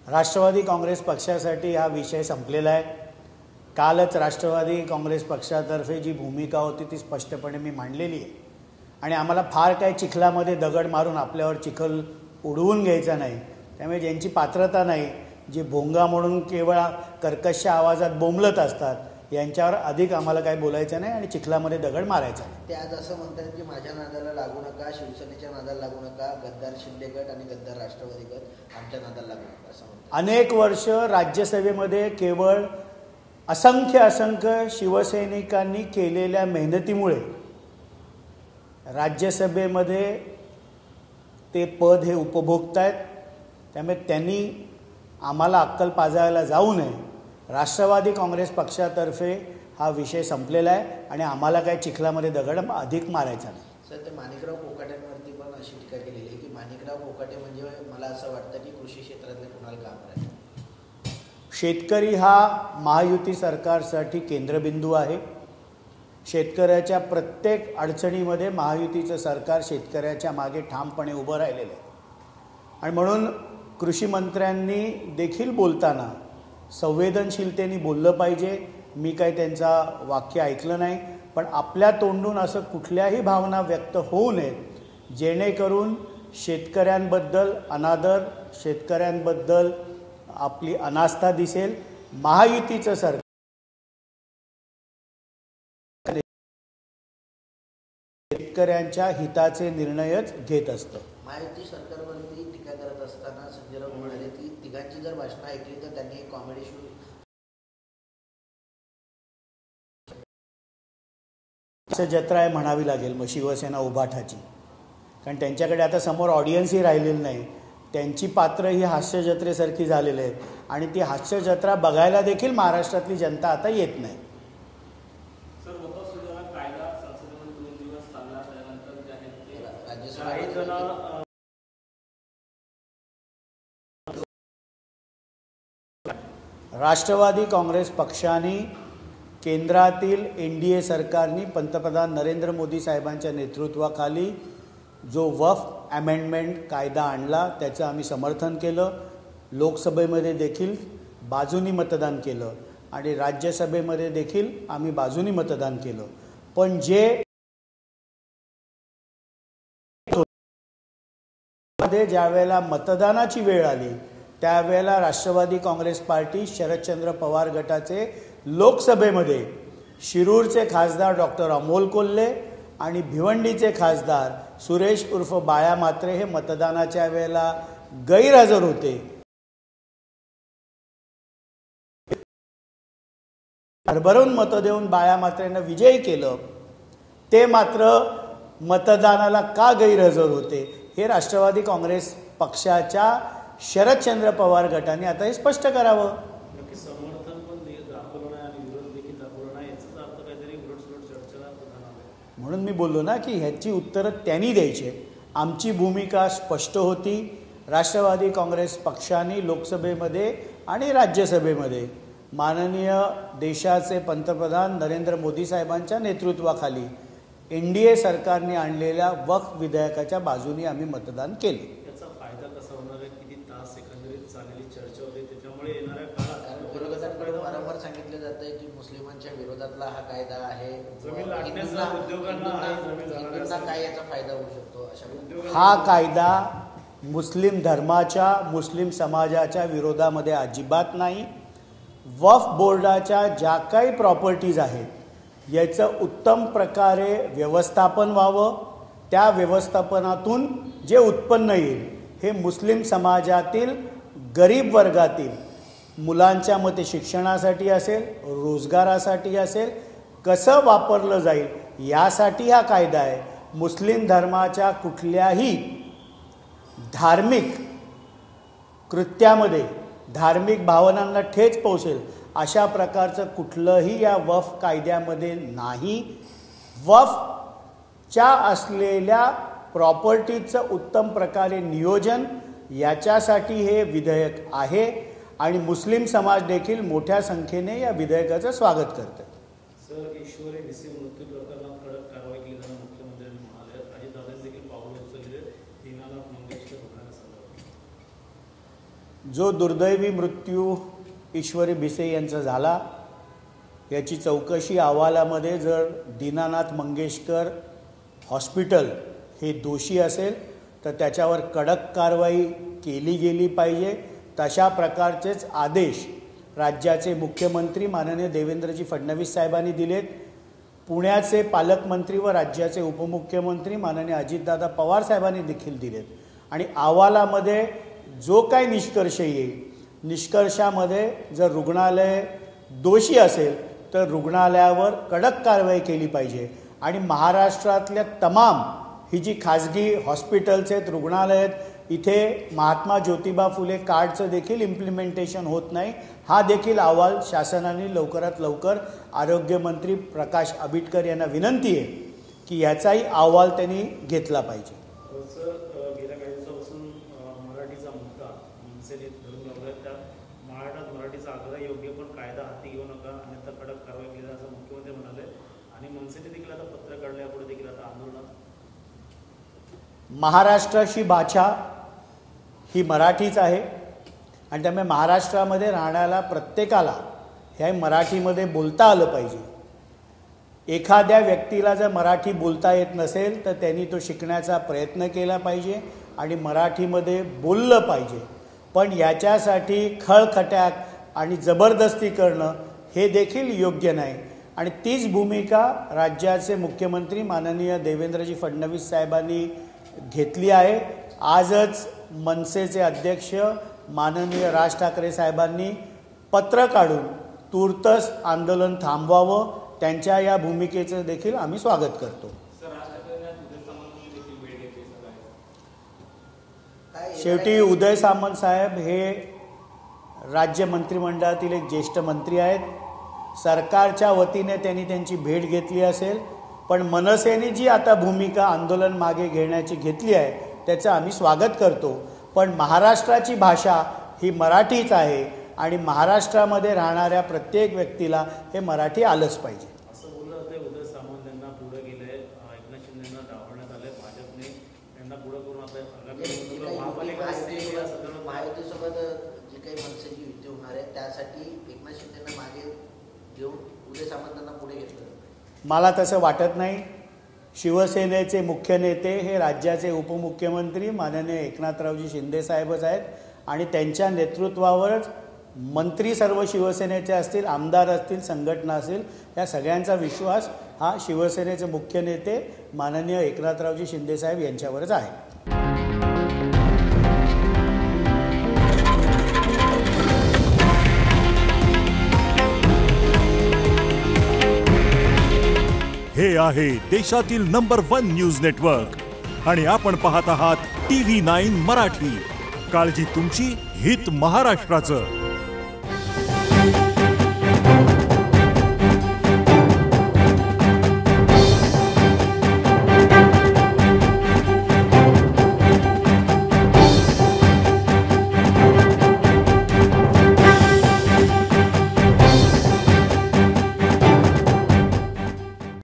राष्ट्रवादी काँग्रेस पक्षासाठी हा विषय संपलेला आहे। कालच राष्ट्रवादी काँग्रेस पक्षातर्फे जी भूमिका होती ती स्पष्टपणे मी मांडलेली आहे आणि आम्हाला फार काही चिखलामध्ये दगड मारून आपल्यावर चिखल उडवून घ्यायचा नाही। त्यामुळे ज्यांची पात्रता नाही, जी भोंगा म्हणून केवळ कर्कश आवाजात बोंबलत असतात, यांच्यावर अधिक आम्हाला काही बोलायचं नाही आणि चिखलामध्ये दगड मारायचा नाही। ते आज असं म्हणतात की माझ्या नादाला लागू नका, शिवसेनेच्या नादाला लागू नका, गद्दार शिंदे गट आणि गद्दार राष्ट्रवादी गट आमच्या नादाला लागू नका असं म्हणतात। अनेक वर्ष राज्यसभेमध्ये केवळ असंख्य शिवसैनिकांनी केलेल्या मेहनतीमुळे राज्यसभेमध्ये ते पद हे उपभोगतायत। त्यामुळे त्यांनी आम्हाला अक्कल पाजायला जाऊ नये। राष्ट्रवादी काँग्रेस पक्षातर्फे हा विषय संपलेला आहे आणि आम्हाला काही चिखलामध्ये दगड अधिक मारायचा नाही। सर, ते माणिकराव कोकाटेंवरती पण अशी टीका केलेली आहे की माणिकराव कोकाटे म्हणजे मला असं वाटतं की कृषी क्षेत्रातले कुणाला काम करायचं। शेतकरी हा महायुती सरकारसाठी केंद्रबिंदू आहे। शेतकऱ्याच्या प्रत्येक अडचणीमध्ये महायुतीचं सरकार शेतकऱ्याच्या मागे ठामपणे उभं राहिलेलं आहे आणि म्हणून कृषी मंत्र्यांनी देखील बोलताना संवेदनशीलतेने बोललं पाहिजे। मी काही त्यांचा वाक्य ऐकलं नाही, पण आपल्या तोंडून असं कुठल्याही भावना व्यक्त होऊ नयेत जेणेकरून शेतकऱ्यांबद्दल अनादर, शेतकऱ्यांबद्दल आपली अनास्था दिसेल। महायुतीचं सरकार शेतकऱ्यांच्या हिताचे निर्णयच घेत असतं। महायुती सरकारवरती टीका करत असताना संजय राऊत म्हणाले की तिघांची जर भाषणं ऐकली तर त्यांनी कॉमेडी शो जत्रा आहे म्हणावी लागेल मग शिवसेना उभाठाची, कारण त्यांच्याकडे आता समोर ऑडियन्सही राहिलेलं नाही। त्यांची पात्र ही हास्य जत्रेसारखी झालेली आहेत आणि ती हास्य जत्रा बघायला देखील महाराष्ट्रातली जनता आता येत नाही। राष्ट्रवादी काँग्रेस पक्षाने केंद्रातील NDA सरकारने पंतप्रधान नरेंद्र मोदी साहेबांच्या नेतृत्वाखाली जो वक्फ अमेंडमेंट कायदा आणला त्याचं आम्ही समर्थन केलं। लोकसभेमध्ये देखील बाजूनी मतदान केलं आणि राज्यसभेमध्ये देखील आम्ही बाजूनी मतदान केलं। पण जे ज्यावेळेला मतदानाची वेळ आली त्यावेळेला राष्ट्रवादी काँग्रेस पार्टी शरदचंद्र पवार गटाचे लोकसभेमध्ये शिरूरचे खासदार डॉक्टर अमोल कोल्हे आणि भिवंडीचे खासदार सुरेश उर्फ बाळा म्हात्रे हे मतदानाच्या वेळेला गैरहजर होते। भरभरून मतं देऊन बाळा म्हात्रेंना विजयी केलं, ते मात्र मतदानाला का गैरहजर होते हे राष्ट्रवादी काँग्रेस पक्षाच्या शरदचंद्र पवार गटाने आता हे स्पष्ट करावं। म्हणून मी बोललो ना की ह्याची उत्तरं त्यांनी द्यायची। आमची भूमिका स्पष्ट होती। राष्ट्रवादी काँग्रेस पक्षाने लोकसभेमध्ये आणि राज्यसभेमध्ये माननीय देशाचे पंतप्रधान नरेंद्र मोदी साहेबांच्या नेतृत्वाखाली NDA सरकारने आणलेल्या वक्फ विधेयकाच्या बाजूने आम्ही मतदान केले। याचा फायदा कसा होणार आहे? किती तास एकंदरीत चाललेली चर्चा होती, त्याच्यामुळे येणाऱ्या काळात विरोधकांकडे वारंवार सांगितलं जातंय की मुस्लिमांच्या विरोधातला हा कायदा आहे, उद्योगांना काय याचा फायदा होऊ शकतो अशा। हा कायदा मुस्लिम धर्माच्या, मुस्लिम समाजाच्या विरोधामध्ये अजिबात नाही। वक्फ बोर्डाच्या ज्या काही प्रॉपर्टीज आहेत याचं उत्तम प्रकारे व्यवस्थापन व्हावं। त्या व्यवस्थापनातून जे उत्पन्न येईल हे मुस्लिम समाजातील गरीब वर्गातील मुलांच्या मते शिक्षणासाठी असेल, रोजगारासाठी असेल, कसं वापरलं जाईल यासाठी हा कायदा आहे। मुस्लिम धर्माच्या कुठल्याही धार्मिक कृत्यामध्ये, धार्मिक भावनांना ठेच पोहोचेल अशा प्रकारचं कुठलंही या वक्फ कायद्यामध्ये नाही। वक्फच्या असलेल्या प्रॉपर्टीचं उत्तम प्रकारे नियोजन याच्यासाठी हे विधेयक आहे आणि मुस्लिम समाज देखील मोठ्या संख्येने या विधेयकाचं स्वागत करतात। सर, ईश्वरी निसी मृत्यू प्रकरणात कडक कारवाई केली जाणार मुख्यमंत्र्यांनी म्हणाले। काही दादांनी देखील पावलं उचलले 3 लाख मंगेशकर रुग्णालयासंदर्भात। म्हणून मी बोललो ना की ह्याची उत्तरं त्यांनी द्यायची, आमची भूमिका स्पष्ट होती। राष्ट्रवादी काँग्रेस पक्षाने केंद्रातील NDA सरकारने जो वक्फ अमेंडमेंट कायदा आणला त्याचं आम्ही समर्थन केलं। लोकसभेमध्ये बाजूनी मतदान केलं आणि राज्यसभेमध्ये देखील बाजूनी मतदान केलं। पण जे जो दुर्दैवी मृत्यू ईश्वरी भिसे यांचा झाला याची चौकशी अहवालामध्ये जर दीनानाथ मंगेशकर हॉस्पिटल हे दोषी असेल तर त्याच्यावर कडक कारवाई केली गेली पाहिजे। तशा प्रकारचेच आदेश राज्याचे मुख्यमंत्री माननीय देवेंद्रजी फडणवीस साहेबांनी दिलेत। पुण्याचे पालकमंत्री व राज्याचे उपमुख्यमंत्री माननीय अजितदादा पवार साहेबांनी देखील दिलेत आणि अहवालामध्ये जो काही निष्कर्ष येईल निष्कर्षामध्ये जर रुग्णालय दोषी असेल तर रुग्णालयावर कडक कारवाई केली पाहिजे आणि महाराष्ट्रातल्या तमाम ही जी खाजगी हॉस्पिटल्स आहेत रुग्णालय आहेत इथे महात्मा ज्योतिबा फुले कार्डचं देखील इम्प्लिमेंटेशन होत नाही। हा देखील अहवाल शासनाने लवकरात लवकर आरोग्यमंत्री प्रकाश आंबेडकर यांना विनंती आहे की याचाही अहवाल त्यांनी घेतला पाहिजे। सर, गेल्या काही दिवसापासून मराठीचा मुद्दा मनसेने धरून लावला आहे। त्या महाराष्ट्रात मराठीचा आग्रह योग्य पण कायदा हाती घेऊ नका अन्यथा कडक कारवाई केली असं मुख्यमंत्री म्हणाले आणि मनसेने देखील आता पत्र काढले यापुढे देखील आता आंदोलनात महाराष्ट्राची भाषा ही मराठीच आहे आणि त्यामुळे महाराष्ट्रामध्ये राहणाऱ्या प्रत्येकाला ह्या मराठीमध्ये बोलता आलं पाहिजे। एखाद्या व्यक्तीला जर मराठी बोलता येत नसेल तर त्यांनी तो शिकण्याचा प्रयत्न केला पाहिजे आणि मराठीमध्ये बोललं पाहिजे। पण याच्यासाठी खळखट्याक आणि जबरदस्ती करणं हे देखील योग्य नाही आणि तीच भूमिका राज्याचे मुख्यमंत्री माननीय देवेंद्रजी फडणवीस साहेबांनी घेतली आहे। आजच मनसेचे अध्यक्ष माननीय राज ठाकरे साहेबांनी पत्र काढून तुर्तच आंदोलन थांबवावं त्यांच्या या भूमिकेचं देखील आम्ही स्वागत करतो। शेवटी उदय सामंत साहेब हे राज्य मंत्रिमंडळातील एक ज्येष्ठ मंत्री आहेत। सरकारच्या वतीने त्यांनी त्यांची भेट घेतली असेल पण मनसेने जी आता भूमिका आंदोलन मागे घेण्याची घेतली आहे त्याचं आम्ही स्वागत करतो। पण महाराष्ट्राची भाषा ही मराठीच आहे आणि महाराष्ट्रामध्ये राहणाऱ्या प्रत्येक व्यक्तीला हे मराठी आलंच पाहिजे असं बोललं जातं। उदय सामंत यांना पुढे गेले, एकनाथ शिंदेंना डावलण्यात आले, भाजपने त्यांना पुढे करून आता महायुतीसोबत जी काही मनसेची युती होणार आहे त्यासाठी एकनाथ शिंदेंना मागे घेऊन उदय सामंतांना पुढे घेतलं। मला तसं वाटत नाही। शिवसेनेचे मुख्य नेते हे राज्याचे उपमुख्यमंत्री माननीय एकनाथरावजी शिंदे साहेबच आहेत आणि त्यांच्या नेतृत्वावरच मंत्री सर्व शिवसेनेचे असतील, आमदार असतील, संघटना असेल, या सगळ्यांचा विश्वास हा शिवसेनेचे मुख्य नेते माननीय एकनाथरावजी शिंदे साहेब यांच्यावरच आहे। हे आहे देशातील नंबर 1 न्यूज नेटवर्क आणि आपण पाहत आहात TV9 मराठी। काळजी तुमची, हित महाराष्ट्राचं।